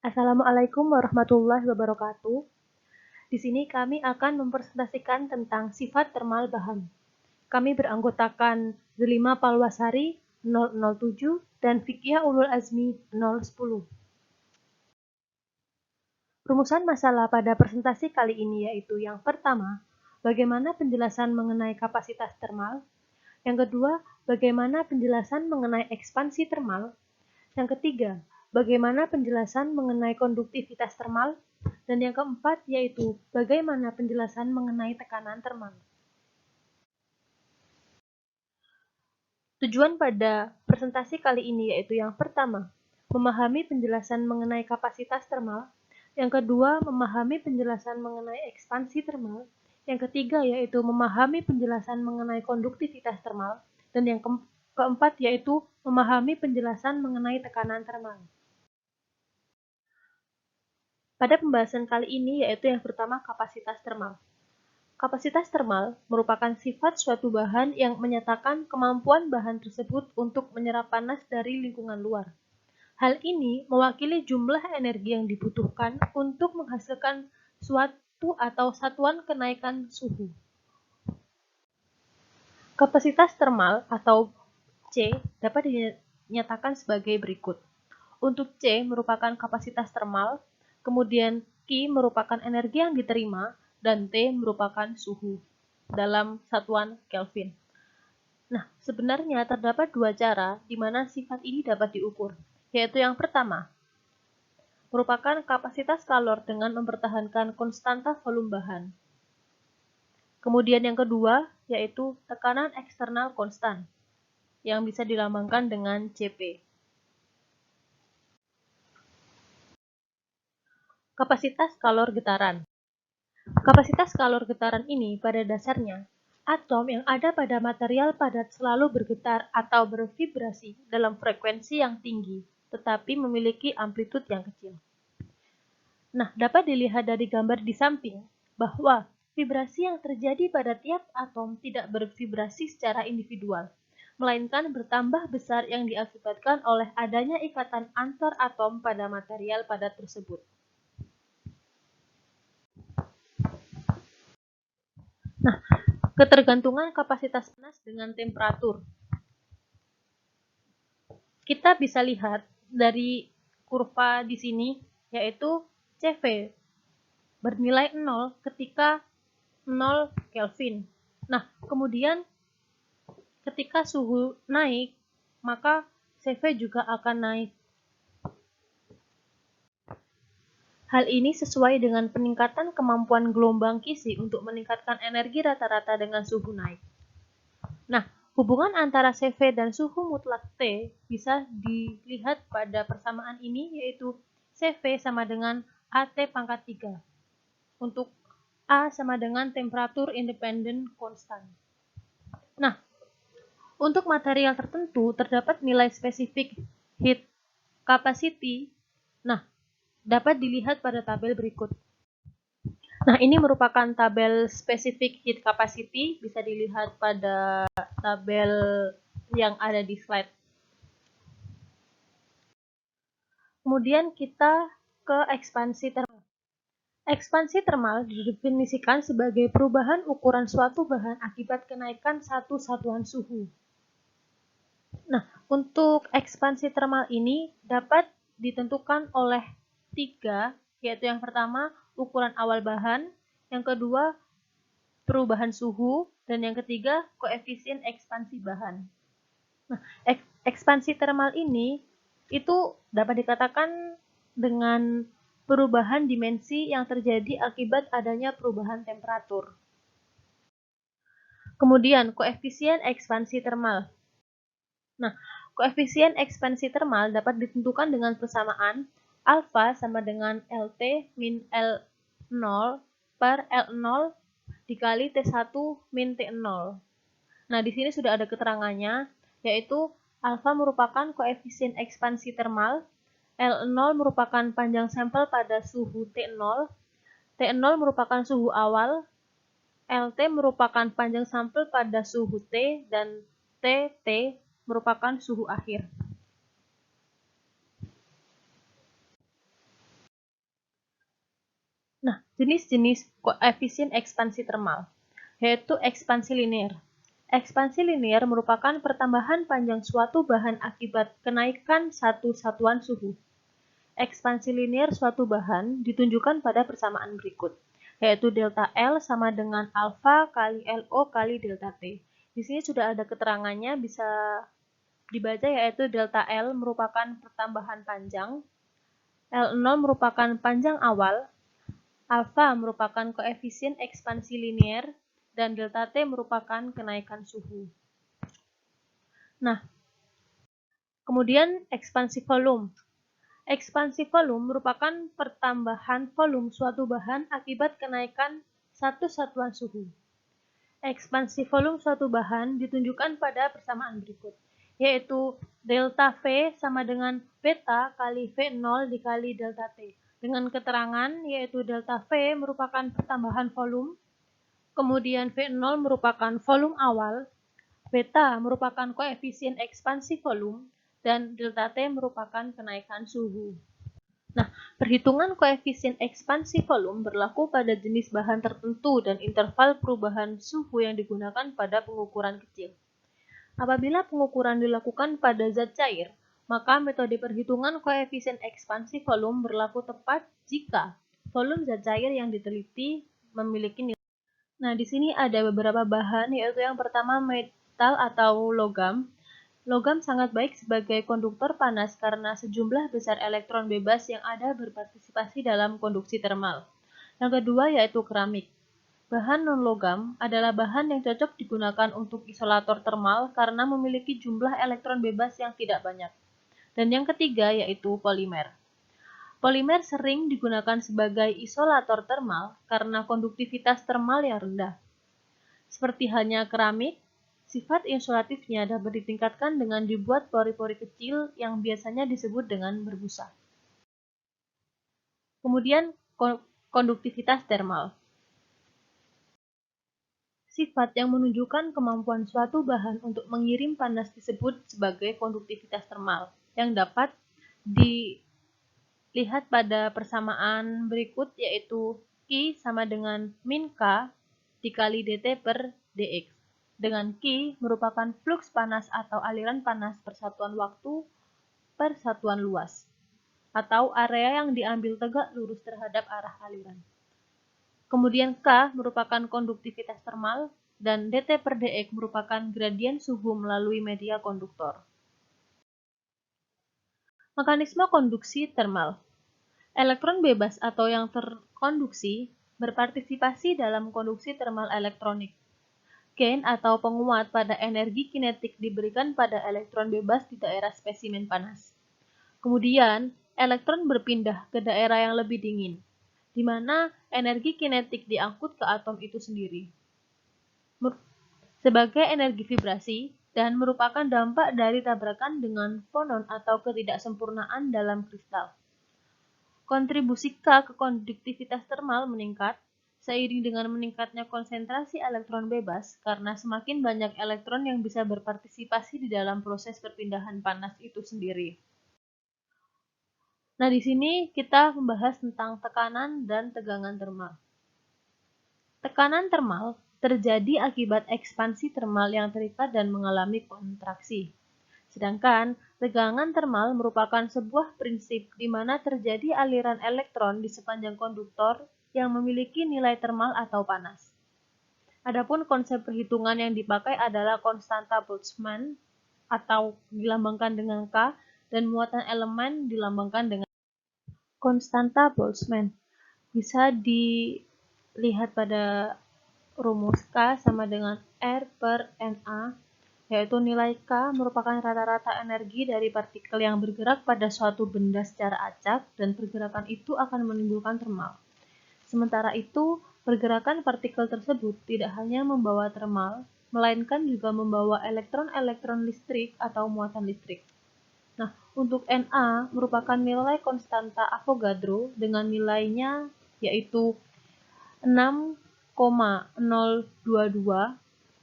Assalamualaikum warahmatullahi wabarakatuh. Di sini kami akan mempresentasikan tentang sifat termal bahan. Kami beranggotakan Zulima Palwasari 007 dan Fikia Ulul Azmi 010. Rumusan masalah pada presentasi kali ini yaitu yang pertama, bagaimana penjelasan mengenai kapasitas termal. Yang kedua, bagaimana penjelasan mengenai ekspansi termal. Yang ketiga, bagaimana penjelasan mengenai konduktivitas termal. Dan yang keempat yaitu bagaimana penjelasan mengenai tekanan termal. Tujuan pada presentasi kali ini yaitu yang pertama, memahami penjelasan mengenai kapasitas termal. Yang kedua, memahami penjelasan mengenai ekspansi termal. Yang ketiga yaitu memahami penjelasan mengenai konduktivitas termal. Dan yang keempat yaitu memahami penjelasan mengenai tekanan termal. Pada pembahasan kali ini yaitu yang pertama kapasitas termal. Kapasitas termal merupakan sifat suatu bahan yang menyatakan kemampuan bahan tersebut untuk menyerap panas dari lingkungan luar. Hal ini mewakili jumlah energi yang dibutuhkan untuk menghasilkan suatu atau satuan kenaikan suhu. Kapasitas termal atau C dapat dinyatakan sebagai berikut. Untuk C merupakan kapasitas termal, kemudian Q merupakan energi yang diterima, dan T merupakan suhu dalam satuan Kelvin. Nah, sebenarnya terdapat dua cara di mana sifat ini dapat diukur, yaitu yang pertama, merupakan kapasitas kalor dengan mempertahankan konstanta volume bahan. Kemudian yang kedua, yaitu tekanan eksternal konstan, yang bisa dilambangkan dengan Cp. Kapasitas kalor getaran. Kapasitas kalor getaran ini pada dasarnya, atom yang ada pada material padat selalu bergetar atau bervibrasi dalam frekuensi yang tinggi, tetapi memiliki amplitude yang kecil. Nah, dapat dilihat dari gambar di samping, bahwa vibrasi yang terjadi pada tiap atom tidak bervibrasi secara individual, melainkan bertambah besar yang diakibatkan oleh adanya ikatan antar atom pada material padat tersebut. Nah, ketergantungan kapasitas panas dengan temperatur. Kita bisa lihat dari kurva di sini, yaitu CV bernilai 0 ketika 0 Kelvin. Nah, kemudian ketika suhu naik, maka CV juga akan naik. Hal ini sesuai dengan peningkatan kemampuan gelombang kisi untuk meningkatkan energi rata-rata dengan suhu naik. Nah, hubungan antara CV dan suhu mutlak T bisa dilihat pada persamaan ini, yaitu CV sama dengan AT pangkat 3. Untuk A sama dengan temperatur independent konstan. Nah, untuk material tertentu terdapat nilai spesifik heat capacity. Nah, dapat dilihat pada tabel berikut. Nah, ini merupakan tabel spesifik heat capacity, bisa dilihat pada tabel yang ada di slide. Kemudian kita ke ekspansi termal. Ekspansi termal didefinisikan sebagai perubahan ukuran suatu bahan akibat kenaikan satu satuan suhu. Nah, untuk ekspansi termal ini dapat ditentukan oleh 3, yaitu yang pertama ukuran awal bahan, yang kedua perubahan suhu, dan yang ketiga koefisien ekspansi bahan. Nah, ekspansi termal ini itu dapat dikatakan dengan perubahan dimensi yang terjadi akibat adanya perubahan temperatur. Kemudian koefisien ekspansi termal. Nah, koefisien ekspansi termal dapat ditentukan dengan persamaan alfa sama dengan LT min L0 per L0 dikali T1 min T0. Nah, di sini sudah ada keterangannya, yaitu alfa merupakan koefisien ekspansi termal, L0 merupakan panjang sampel pada suhu T0, T0 merupakan suhu awal, LT merupakan panjang sampel pada suhu T, dan TT merupakan suhu akhir. Jenis-jenis koefisien ekspansi termal, yaitu ekspansi linear. Ekspansi linear merupakan pertambahan panjang suatu bahan akibat kenaikan satu satuan suhu. Ekspansi linear suatu bahan ditunjukkan pada persamaan berikut, yaitu delta L sama dengan alfa kali LO kali delta T. Di sini sudah ada keterangannya, bisa dibaca, yaitu delta L merupakan pertambahan panjang, L0 merupakan panjang awal, alfa merupakan koefisien ekspansi linear, dan delta T merupakan kenaikan suhu. Nah, kemudian ekspansi volume. Ekspansi volume merupakan pertambahan volume suatu bahan akibat kenaikan satu satuan suhu. Ekspansi volume suatu bahan ditunjukkan pada persamaan berikut, yaitu delta V sama dengan beta kali V0 dikali delta T. Dengan keterangan yaitu delta V merupakan pertambahan volume, kemudian V0 merupakan volume awal, beta merupakan koefisien ekspansi volume, dan delta T merupakan kenaikan suhu. Nah, perhitungan koefisien ekspansi volume berlaku pada jenis bahan tertentu dan interval perubahan suhu yang digunakan pada pengukuran kecil. Apabila pengukuran dilakukan pada zat cair, maka metode perhitungan koefisien ekspansi volume berlaku tepat jika volume zat cair yang diteliti memiliki nilai. Nah, di sini ada beberapa bahan, yaitu yang pertama metal atau logam. Logam sangat baik sebagai konduktor panas karena sejumlah besar elektron bebas yang ada berpartisipasi dalam konduksi termal. Yang kedua yaitu keramik. Bahan non-logam adalah bahan yang cocok digunakan untuk isolator termal karena memiliki jumlah elektron bebas yang tidak banyak. Dan yang ketiga yaitu polimer. Polimer sering digunakan sebagai isolator termal karena konduktivitas termal yang rendah. Seperti halnya keramik, sifat insulatifnya dapat ditingkatkan dengan dibuat pori-pori kecil yang biasanya disebut dengan berbusa. Kemudian, konduktivitas termal. Sifat yang menunjukkan kemampuan suatu bahan untuk mengirim panas disebut sebagai konduktivitas termal, yang dapat dilihat pada persamaan berikut, yaitu Q sama dengan min K dikali dt per dx, dengan Q merupakan fluks panas atau aliran panas per satuan waktu per satuan luas, atau area yang diambil tegak lurus terhadap arah aliran. Kemudian K merupakan konduktivitas termal, dan dt per dx merupakan gradien suhu melalui media konduktor. Mekanisme konduksi termal. Elektron bebas atau yang terkonduksi berpartisipasi dalam konduksi termal elektronik. Gain atau penguat pada energi kinetik diberikan pada elektron bebas di daerah spesimen panas. Kemudian, elektron berpindah ke daerah yang lebih dingin, di mana energi kinetik diangkut ke atom itu sendiri sebagai energi vibrasi dan merupakan dampak dari tabrakan dengan fonon atau ketidaksempurnaan dalam kristal. Kontribusi K ke konduktivitas termal meningkat seiring dengan meningkatnya konsentrasi elektron bebas karena semakin banyak elektron yang bisa berpartisipasi di dalam proses perpindahan panas itu sendiri. Nah, di sini kita membahas tentang tekanan dan tegangan termal. Tekanan termal terjadi akibat ekspansi termal yang terikat dan mengalami kontraksi. Sedangkan tegangan termal merupakan sebuah prinsip di mana terjadi aliran elektron di sepanjang konduktor yang memiliki nilai termal atau panas. Adapun konsep perhitungan yang dipakai adalah konstanta Boltzmann atau dilambangkan dengan K, dan muatan elemen dilambangkan dengan konstanta Boltzmann. Bisa dilihat pada rumus K sama dengan R per NA, yaitu nilai K merupakan rata-rata energi dari partikel yang bergerak pada suatu benda secara acak, dan pergerakan itu akan menimbulkan termal. Sementara itu, pergerakan partikel tersebut tidak hanya membawa termal, melainkan juga membawa elektron-elektron listrik atau muatan listrik. Nah, untuk Na merupakan nilai konstanta Avogadro dengan nilainya yaitu 6,022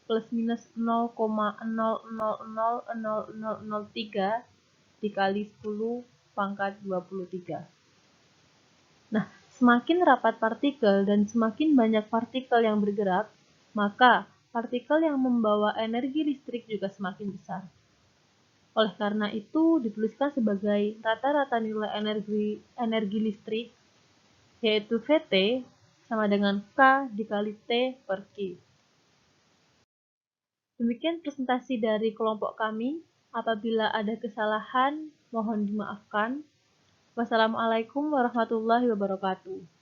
plus minus 0,000003 dikali 10 pangkat 23. Nah, Semakin rapat partikel dan semakin banyak partikel yang bergerak, maka partikel yang membawa energi listrik juga semakin besar. Oleh karena itu, dituliskan sebagai rata-rata nilai energi listrik, yaitu VT sama dengan K dikali T per Q. Demikian presentasi dari kelompok kami. Apabila ada kesalahan, mohon dimaafkan. Wassalamualaikum warahmatullahi wabarakatuh.